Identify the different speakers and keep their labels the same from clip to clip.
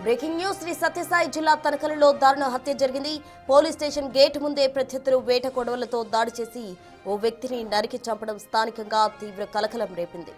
Speaker 1: Breaking news Shri Sathya Sai జిల్లా తనకలలో దారుణ హత్య జరిగింది. పోలీస్ స్టేషన్ గేట్ ముందే ప్రత్యర్థులు వేట కొడవలతో దాడి చేసి ఓ వ్యక్తిని నరికి చంపడం స్థానికంగా తీవ్ర కలకలం రేపింది.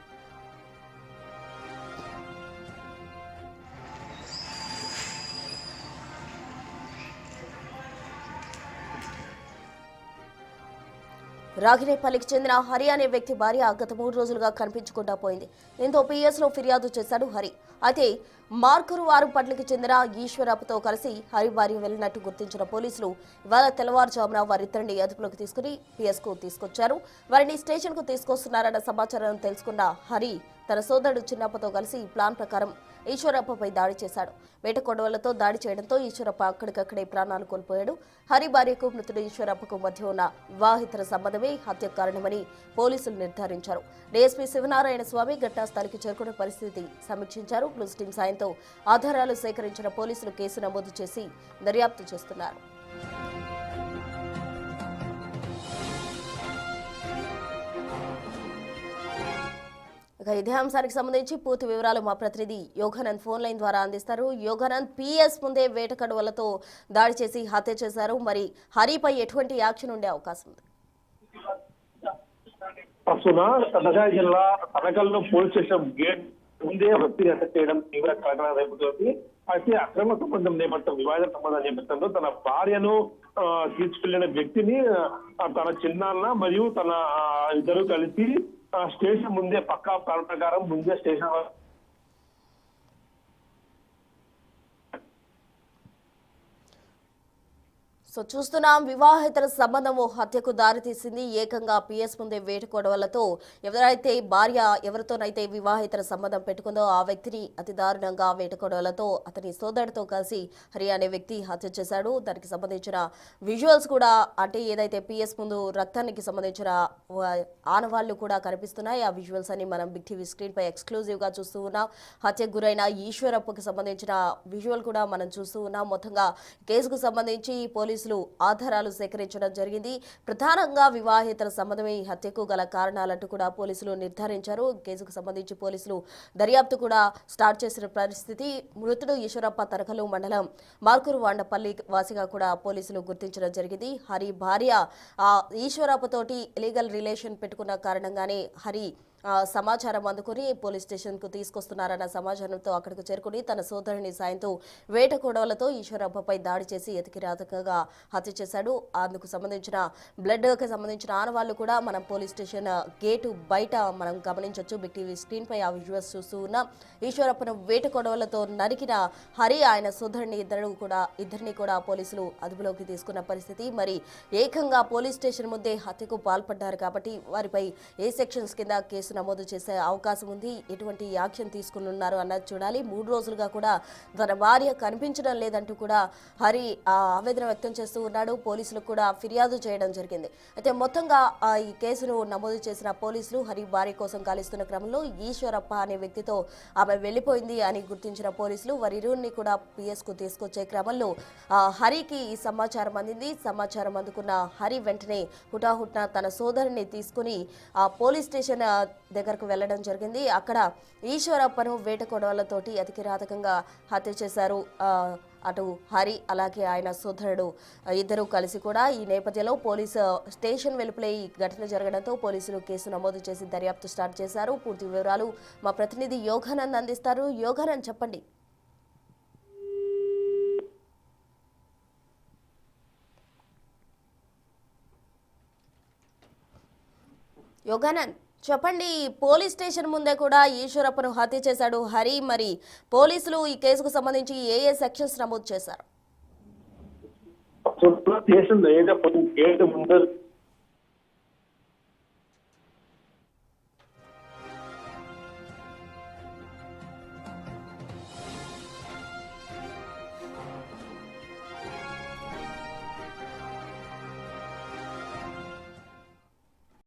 Speaker 1: రాగినేపల్లికి చెందిన హరి అనే వ్యక్తి భార్య గత 3 రోజులుగా కనిపించకుండా పోయింది. దీంతో పిఎస్లో ఫిర్యాదు చేశాడు హరి. అయితే మార్కూరు వారుపట్లకి చెందిన ఈశ్వరప్పతో కలిసి హరి భార్య వెళ్లినట్టు గుర్తించిన పోలీసులు ఇవాళ తెల్లవారుజామున వారిద్దరిని అదుపులోకి తీసుకుని పిఎస్కు తీసుకొచ్చారు. వారిని స్టేషన్కు తీసుకొస్తున్నారన్న సమాచారం తెలుసుకున్న హరి తన సోదరుడు చిన్నప్పతో కలిసి ప్లాన్ ప్రకారం ఈశ్వరప్పపై దాడి చేశాడు. వేట కొడవలతో దాడి చేయడంతో ఈశ్వరప్ప అక్కడికక్కడే ప్రాణాలు కోల్పోయాడు. హరి భార్యకు మృతుడు ఈశ్వరప్పకు మధ్య ఉన్న వివాహితర సంబంధమే హత్యకు కారణమని పోలీసులు నిర్ధారించారు. డీఎస్పీ శివనారాయణ స్వామి ఘటనాస్థలికి చేరుకున్న పరిస్థితి సమీక్షించారు. బ్లూస్ టీం సాయంతో ఆధారాలు సేకరించిన పోలీసులు కేసు నమోదు చేసి దర్యాప్తు చేస్తున్నారు. ఇదే అంశానికి సంబంధించి పూర్తి వివరాలు మా ప్రతినిధి యోగానంద్ ఫోన్ లైన్ ద్వారా అందిస్తారు. యోగానంద్, పిఎస్ ముందే వేట కడువలతో దాడి చేసి హత్య చేశారు. మరి హరిపై ఎటువంటి యాక్షన్ ఉండే అవకాశం ఉంది?
Speaker 2: సత్యసాయి జిల్లా తనకల్లో పోలీస్ స్టేషన్ గేట్ ముందే వ్యక్తిని హత్య చేయడం తీవ్ర కలకలం రేపుతోంది. అయితే అక్రమ సంబంధం నేపథ్యం, వివాద సంబంధం నేపథ్యంలో తన భార్యను తీసుకెళ్లిన వ్యక్తిని తన చిన్నాన్న మరియు తన ఇద్దరు కలిసి స్టేషన్ ముందే పక్కా ప్లాన్ ప్రకారం ముందే స్టేషన్
Speaker 1: చూస్తున్నాం. వివాహేతర సంబంధం హత్యకు దారితీసింది. ఏకంగా పిఎస్ ముందే వేట కొడవలతో ఎవరైతే భార్య ఎవరితోనైతే వివాహేతర సంబంధం పెట్టుకుందో ఆ వ్యక్తిని అతి దారుణంగా వేట కొడవలతో అతని సోదరుడితో కలిసి హరి అనే వ్యక్తి హత్య చేశాడు. దానికి సంబంధించిన విజువల్స్ కూడా, అంటే ఏదైతే పిఎస్ ముందు రక్తానికి సంబంధించిన ఆనవాళ్లు కూడా కనిపిస్తున్నాయి. ఆ విజువల్స్ అన్ని మనం బిగ్ టీవీ స్క్రీన్ పై ఎక్స్క్లూజివ్ గా చూస్తూ ఉన్నాం. హత్యకు గురైన ఈశ్వరప్పకు సంబంధించిన విజువల్ కూడా మనం చూస్తూ ఉన్నాం. మొత్తంగా కేసుకు సంబంధించి పోలీసులు ఆధారాలు సేకరించడం జరిగింది. ప్రధానంగా వివాహేతర సంబంధమే ఈ హత్యకు గల కారణాలంటూ కూడా పోలీసులు నిర్ధారించారు. కేసుకు సంబంధించి పోలీసులు దర్యాప్తు కూడా స్టార్ట్ చేసిన పరిస్థితి. మృతుడు ఈశ్వరప్ప తనకలు మండలం మార్కూరు వాండపల్లి వాసిగా కూడా పోలీసులు గుర్తించడం జరిగింది. హరి భార్య ఈశ్వరప్పతోటి ఇలీగల్ రిలేషన్ పెట్టుకున్న కారణంగానే హరి సమాచారం అందుకుని పోలీస్ స్టేషన్ కు తీసుకొస్తున్నారన్న సమాచారంతో అక్కడికి చేరుకుని తన సోదరుని సాయంతో వేట కొడవలతో ఈశ్వరప్పపై దాడి చేసి ఎతికిరాతకంగా హత్య చేశాడు. అందుకు సంబంధించిన బ్లడ్ కి సంబంధించిన ఆనవాళ్లు కూడా మనం పోలీస్ స్టేషన్ గేటు బయట మనం గమనించవచ్చు. బిగ్ టీవీ స్క్రీన్ పై ఆ విజువల్స్ చూస్తూ ఉన్నాం. ఈశ్వరప్పను వేట కొడవలతో నరికిన హరి ఆయన సోదరుని ఇద్దరిని కూడా పోలీసులు అదుపులోకి తీసుకున్న పరిస్థితి. మరి ఏకంగా పోలీస్ స్టేషన్ ముందే హత్యకు పాల్పడ్డారు కాబట్టి వారిపై ఏ సెక్షన్స్ కింద కేసు నమోదు చేసే అవకాశం ఉంది, ఎటువంటి యాక్షన్ తీసుకున్నారు అన్నది చూడాలి. 3 రోజులుగా కూడా తన భార్య కనిపించడం లేదంటూ కూడా హరి ఆవేదన వ్యక్తం చేస్తూ ఉన్నాడు. పోలీసులకు కూడా ఫిర్యాదు చేయడం జరిగింది. అయితే మొత్తంగా ఈ కేసును నమోదు చేసిన పోలీసులు హరి భార్య కోసం గాలిస్తున్న క్రమంలో ఈశ్వరప్ప అనే వ్యక్తితో ఆమె వెళ్లిపోయింది అని గుర్తించిన పోలీసులు వారిరువురిని కూడా పిఎస్ కు తీసుకొచ్చే క్రమంలో హరికి ఈ సమాచారం అందింది. సమాచారం అందుకున్న హరి వెంటనే హుటాహుట్న తన సోదరుని తీసుకుని పోలీస్ స్టేషన్ దగ్గరకు వెళ్లడం జరిగింది. అక్కడ ఈశ్వరప్పను వేట కొడవలతోటి అతి కిరాతకంగా హత్య చేశారు. అటు హరి అలాగే ఆయన సోదరుడు ఇద్దరు కలిసి కూడా. ఈ నేపథ్యంలో పోలీసు స్టేషన్ వెలుపలే ఈ ఘటన జరగడంతో పోలీసులు కేసు నమోదు చేసి దర్యాప్తు స్టార్ట్ చేశారు. పూర్తి వివరాలు మా ప్రతినిధి యోగానంద్ అందిస్తారు. యోగానంద్, చెప్పండి. యోగానంద్, చెప్పండి. పోలీస్ స్టేషన్ ముందే కూడా ఈశ్వరప్పను హత్య చేశాడు హరి. మరి పోలీసులు ఈ కేసుకు సంబంధించి ఏ సెక్షన్స్ నమోదు చేశారు?
Speaker 2: స్టేషన్ గేట్ ముందు